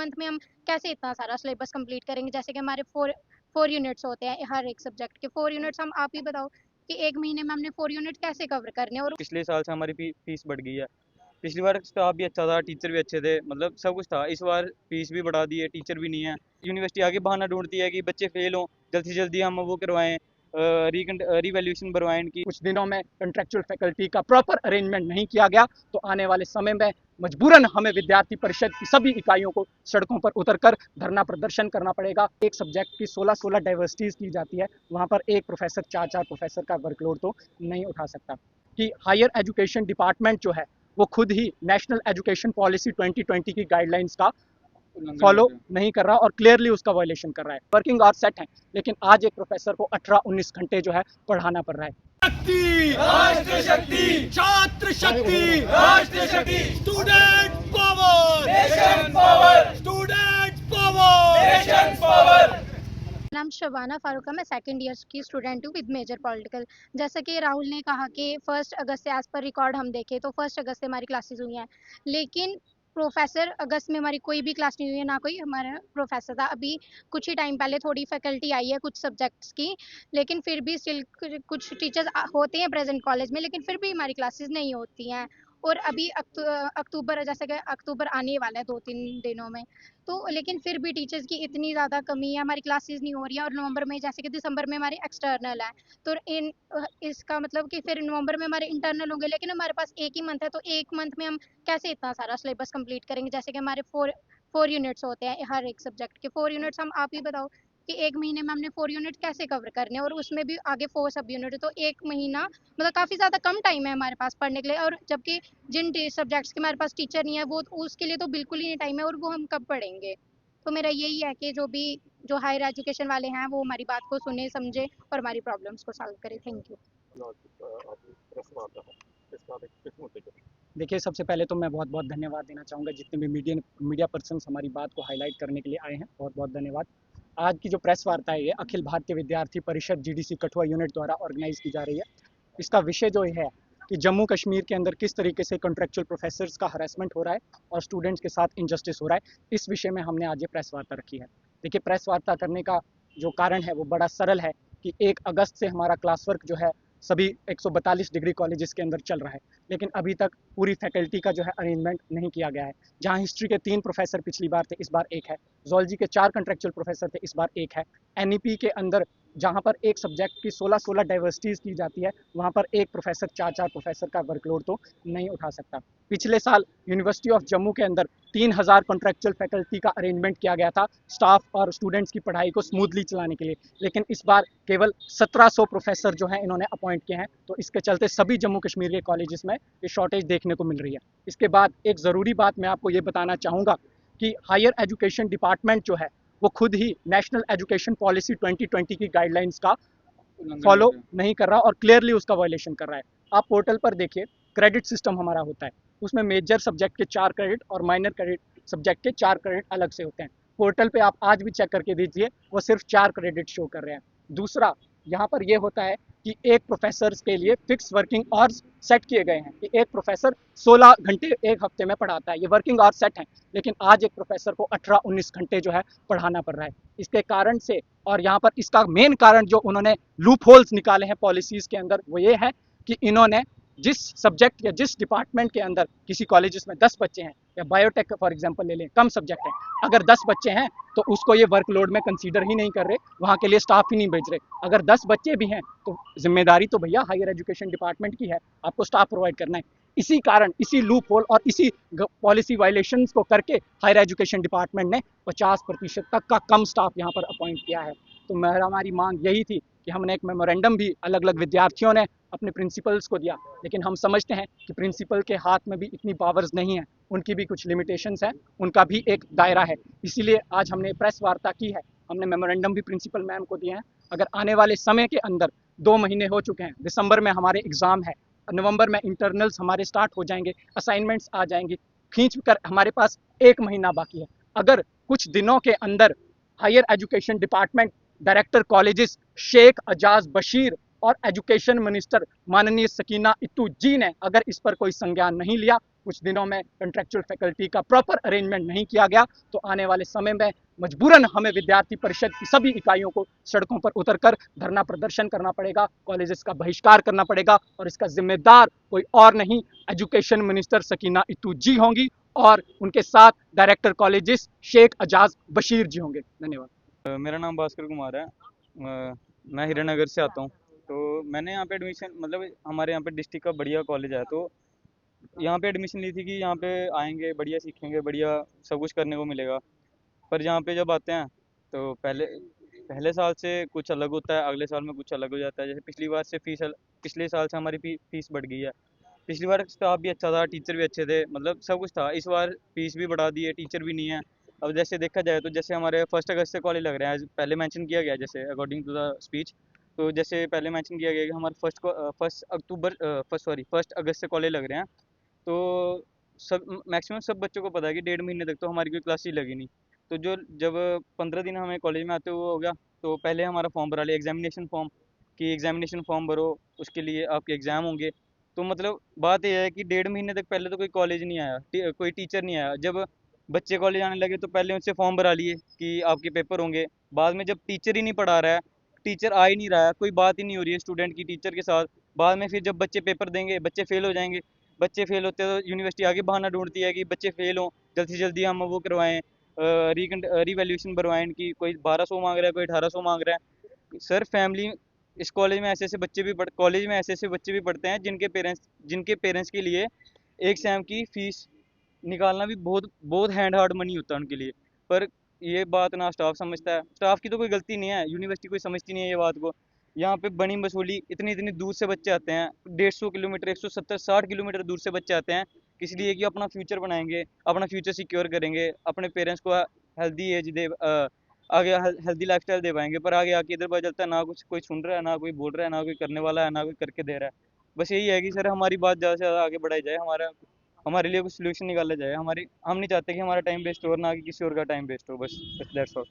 Month में हम कैसे इतना सारा सिलेबस कंप्लीट करेंगे? जैसे कि हमारे फोर यूनिट्स होते हैं हर एक सब्जेक्ट के। 4 यूनिट्स हम आप ही बताओ कि एक महीने में हमने 4 यूनिट कैसे कवर करने हैं? और पिछले साल से हमारी फीस बढ़ गई है। पिछली बार स्टाफ भी अच्छा था, टीचर भी अच्छे थे, मतलब सब कुछ था। इस बार फीस भी बढ़ा दी है, टीचर भी नहीं है। यूनिवर्सिटी आगे बहाना ढूंढती है कि बच्चे फेल हों, जल्द से जल्दी हम वो करवाएं, रीवैल्यूएशन करवाएं इनकी। कुछ दिनों में कंट्रेक्चुअल फैकल्टी का प्रॉपर अरेंजमेंट नहीं किया गया तो आने वाले समय में मजबूरन हमें विद्यार्थी परिषद की सभी इकाइयों को सड़कों पर उतरकर धरना प्रदर्शन करना पड़ेगा। एक सब्जेक्ट की 16 डाइवर्सिटीज की जाती है, वहां पर एक प्रोफेसर 4 प्रोफेसर का वर्कलोड तो नहीं उठा सकता। कि हायर एजुकेशन डिपार्टमेंट जो है वो खुद ही नेशनल एजुकेशन पॉलिसी 2020 की गाइडलाइंस का फॉलो नहीं कर रहा और क्लियरली उसका वायलेशन कर रहा है। वर्किंग आवर्स सेट हैं, लेकिन आज एक प्रोफेसर को 18-19 घंटे जो है पढ़ाना पड़ रहा है। शक्ति राष्ट्र शक्ति, छात्र शक्ति राष्ट्र शक्ति, student power nation power, student power nation power. नाम शबाना फारूक है, मैं सेकंड ईयर की स्टूडेंट हूँ विद मेजर पॉलिटिकल। जैसा कि राहुल ने कहा कि 1 अगस्त से एज पर रिकॉर्ड हम देखें तो 1 अगस्त से हमारी क्लासेस हुई हैं, लेकिन प्रोफेसर अगस्त में हमारी कोई भी क्लास नहीं हुई है, ना कोई हमारा प्रोफेसर था। अभी कुछ ही टाइम पहले थोड़ी फैकल्टी आई है कुछ सब्जेक्ट्स की, लेकिन फिर भी स्टिल कुछ टीचर्स होते हैं प्रेजेंट कॉलेज में, लेकिन फिर भी हमारी क्लासेस नहीं होती हैं। और अभी अक्टूबर, जैसे कि अक्टूबर आने वाला है 2-3 दिनों में, तो लेकिन फिर भी टीचर्स की इतनी ज़्यादा कमी है, हमारी क्लासेस नहीं हो रही है। और नवंबर में, जैसे कि दिसंबर में हमारे एक्सटर्नल है, तो इसका मतलब कि फिर नवंबर में हमारे इंटरनल होंगे, लेकिन हमारे पास एक ही मंथ है, तो एक मंथ में हम कैसे इतना सारा सिलेबस कंप्लीट करेंगे? जैसे कि हमारे फोर यूनिट्स होते हैं हर एक सब्जेक्ट के। 4 यूनिट्स हम आप ही बताओ कि एक महीने में हमने 4 यूनिट कैसे कवर करने हैं? और उसमें भी आगे 4 सब यूनिट है, तो एक महीना मतलब काफ़ी ज़्यादा कम टाइम है हमारे पास पढ़ने के लिए। और जबकि जिन सब्जेक्ट्स के हमारे पास टीचर नहीं है, वो उसके लिए तो बिल्कुल ही नहीं टाइम है, और वो हम कब पढ़ेंगे? तो मेरा यही है कि जो हायर एजुकेशन वाले हैं वो हमारी बात को सुने समझे और हमारी प्रॉब्लम्स को सॉल्व करे। Thank you. देखिए, सबसे पहले तो मैं बहुत बहुत धन्यवाद देना चाहूँगा जितने भी मीडिया पर्सन्स हमारी बात को हाईलाइट करने के लिए आए हैं, बहुत बहुत धन्यवाद। आज की जो प्रेस वार्ता है ये अखिल भारतीय विद्यार्थी परिषद जीडीसी कठुआ यूनिट द्वारा ऑर्गेनाइज की जा रही है। इसका विषय जो है कि जम्मू कश्मीर के अंदर किस तरीके से कॉन्ट्रेक्चुअल प्रोफेसर्स का हरासमेंट हो रहा है और स्टूडेंट्स के साथ इनजस्टिस हो रहा है, इस विषय में हमने आज ये प्रेस वार्ता रखी है। देखिए, प्रेस वार्ता करने का जो कारण है वो बड़ा सरल है कि 1 अगस्त से हमारा क्लास वर्क जो है सभी 142 डिग्री कॉलेजेस के अंदर चल रहा है, लेकिन अभी तक पूरी फैकल्टी का जो है अरेंजमेंट नहीं किया गया है। जहां हिस्ट्री के 3 प्रोफेसर पिछली बार थे, इस बार 1 है। जूलॉजी के 4 कॉन्ट्रेक्चुअल प्रोफेसर थे, इस बार 1 है। एनईपी के अंदर जहां पर एक सब्जेक्ट की 16 डाइवर्सिटीज की जाती है, वहां पर एक प्रोफेसर 4 प्रोफेसर का वर्कलोड तो नहीं उठा सकता। पिछले साल यूनिवर्सिटी ऑफ जम्मू के अंदर 3000 कॉन्ट्रेक्चुअल फैकल्टी का अरेंजमेंट किया गया था स्टाफ और स्टूडेंट्स की पढ़ाई को स्मूथली चलाने के लिए, लेकिन इस बार केवल 1700 प्रोफेसर जो हैं इन्होंने अपॉइंट किए हैं। तो इसके चलते सभी जम्मू कश्मीर के कॉलेजेस में ये शॉर्टेज देखने को मिल रही है। इसके बाद एक ज़रूरी बात मैं आपको ये बताना चाहूँगा कि हायर एजुकेशन डिपार्टमेंट जो है वो खुद ही नेशनल एजुकेशन पॉलिसी 2020 की गाइडलाइंस का फॉलो नहीं कर रहा और क्लियरली उसका वायलेशन कर रहा है। आप पोर्टल पर देखिए, क्रेडिट सिस्टम हमारा होता है, उसमें मेजर सब्जेक्ट के 4 क्रेडिट और माइनर क्रेडिट सब्जेक्ट के 4 क्रेडिट अलग से होते हैं। पोर्टल पे आप आज भी चेक करके दीजिए, वो सिर्फ 4 क्रेडिट शो कर रहे हैं। दूसरा, यहाँ पर ये होता है कि एक प्रोफेसर के लिए फिक्स वर्किंग आवर्स सेट किए गए हैं कि एक प्रोफेसर 16 घंटे एक हफ्ते में पढ़ाता है, ये वर्किंग आवर्स सेट हैं, लेकिन आज एक प्रोफेसर को 18-19 घंटे जो है पढ़ाना पड़ रहा है। इसके कारण से, और यहाँ पर इसका मेन कारण जो उन्होंने लूप होल्स निकाले हैं पॉलिसीज़ के अंदर, वो ये है कि इन्होंने जिस सब्जेक्ट या जिस डिपार्टमेंट के अंदर किसी कॉलेजेस में 10 बच्चे हैं, या बायोटेक फॉर एग्जांपल ले लें, कम सब्जेक्ट हैं, अगर 10 बच्चे हैं तो उसको ये वर्कलोड में कंसीडर ही नहीं कर रहे, वहाँ के लिए स्टाफ ही नहीं भेज रहे। अगर 10 बच्चे भी हैं तो जिम्मेदारी तो भैया हायर एजुकेशन डिपार्टमेंट की है, आपको स्टाफ प्रोवाइड करना है। इसी कारण, इसी लूप होल और इसी पॉलिसी वायलेशंस को करके हायर एजुकेशन डिपार्टमेंट ने 50% तक का कम स्टाफ यहाँ पर अपॉइंट किया है। तो हमारी मांग यही थी कि हमने एक मेमोरेंडम भी अलग अलग विद्यार्थियों ने अपने प्रिंसिपल्स को दिया, लेकिन हम समझते हैं कि प्रिंसिपल के हाथ में भी इतनी पावर्स नहीं है, उनकी भी कुछ लिमिटेशंस हैं, उनका भी एक दायरा है। इसीलिए आज हमने प्रेस वार्ता की है, हमने मेमोरेंडम भी प्रिंसिपल मैम को दिए हैं। अगर आने वाले समय के अंदर 2 महीने हो चुके हैं, दिसंबर में हमारे एग्ज़ाम है, नवंबर में इंटरनल्स हमारे स्टार्ट हो जाएंगे, असाइनमेंट्स आ जाएंगी, खींच कर हमारे पास 1 महीना बाकी है। अगर कुछ दिनों के अंदर higher education department director colleges Sheikh Ajaz Bashir और एजुकेशन मिनिस्टर माननीय सकीना इत्तू जी ने अगर इस पर कोई संज्ञान नहीं लिया, कुछ दिनों में कंट्रेक्चुअल फैकल्टी का प्रॉपर अरेंजमेंट नहीं किया गया तो आने वाले समय में मजबूरन हमें विद्यार्थी परिषद की सभी इकाइयों को सड़कों पर उतरकर धरना प्रदर्शन करना पड़ेगा, कॉलेजेस का बहिष्कार करना पड़ेगा और इसका जिम्मेदार कोई और नहीं एजुकेशन मिनिस्टर सकीना इतू जी होंगी और उनके साथ डायरेक्टर कॉलेजेस शेख अजाज बशीर जी होंगे। धन्यवाद। मेरा नाम भास्कर कुमार है। मैं हिरानगर से आता हूँ। तो मैंने यहाँ पे एडमिशन मतलब हमारे यहाँ पे डिस्ट्रिक्ट का बढ़िया कॉलेज है, तो यहाँ पे एडमिशन ली थी कि यहाँ पे आएंगे बढ़िया सीखेंगे, बढ़िया सब कुछ करने को मिलेगा। पर यहाँ पे जब आते हैं तो पहले पहले साल से कुछ अलग होता है, अगले साल में कुछ अलग हो जाता है। जैसे पिछले साल से हमारी फीस बढ़ गई है। पिछली बार स्टाफ भी अच्छा था, टीचर भी अच्छे थे, मतलब सब कुछ था। इस बार फीस भी बढ़ा दी है, टीचर भी नहीं है। अब जैसे देखा जाए तो जैसे हमारे 1 अगस्त से कॉलेज लग रहे हैं, पहले मेंशन किया गया जैसे अकॉर्डिंग टू द स्पीच। तो जैसे पहले मेंशन किया गया कि हमारे 1 अगस्त से कॉलेज लग रहे हैं। तो सब मैक्सिमम सब बच्चों को पता है कि 1.5 महीने तक तो हमारी कोई क्लास ही लगी नहीं। तो जो जब 15 दिन हमें कॉलेज में आते हुए हो गया, तो पहले हमारा फॉर्म भरा लिया, एग्जामिनेशन फॉर्म, कि एग्जामिनेशन फॉर्म भरो, उसके लिए आपके एग्ज़ाम होंगे। तो मतलब बात यह है कि 1.5 महीने तक पहले तो कोई कॉलेज नहीं आया, कोई टीचर नहीं आया। जब बच्चे कॉलेज आने लगे तो पहले उनसे फॉर्म भरा लिए कि आपके पेपर होंगे। बाद में जब टीचर ही नहीं पढ़ा रहा है, टीचर आ ही नहीं रहा है, कोई बात ही नहीं हो रही है स्टूडेंट की टीचर के साथ, बाद में फिर जब बच्चे पेपर देंगे बच्चे फेल हो जाएंगे। बच्चे फेल होते हैं तो यूनिवर्सिटी आगे बहाना ढूंढती है कि बच्चे फेल हों, जल्द से जल्दी हम वो करवाएं, रीवैल्यूएशन भरवाएं इनकी। कोई 1200 मांग रहा है, कोई 1800 मांग रहा है। सर फैमिली इस कॉलेज में ऐसे ऐसे बच्चे भी कॉलेज में ऐसे ऐसे बच्चे भी पढ़ते हैं जिनके पेरेंट्स के लिए एक सेम की फीस निकालना भी बहुत बहुत हैंड हार्ड मनी होता है उनके लिए। पर ये बात ना स्टाफ समझता है। स्टाफ की तो कोई गलती नहीं है, यूनिवर्सिटी कोई समझती नहीं है ये बात को। यहाँ पे बनी बसोली इतनी इतनी दूर से बच्चे आते हैं, 150 किलोमीटर, 170-60 किलोमीटर दूर से बच्चे आते हैं, इसलिए कि अपना फ्यूचर बनाएंगे, अपना फ्यूचर सिक्योर करेंगे, अपने पेरेंट्स को हेल्दी एज दे आगे हेल्दी लाइफस्टाइल दे पाएंगे। पर आगे आके इधर पता चलता है ना कुछ कोई सुन रहा है, ना कोई बोल रहा है, ना कोई करने वाला है, ना कोई करके दे रहा है। बस यही है कि सर हमारी बात ज़्यादा से ज़्यादा आगे बढ़ाई जाए, हमारे लिए कुछ सोल्यूशन निकाला जाए। हम नहीं चाहते कि हमारा टाइम वेस्ट हो और ना कि किसी और का टाइम वेस्ट हो। बस दैट्स ऑल।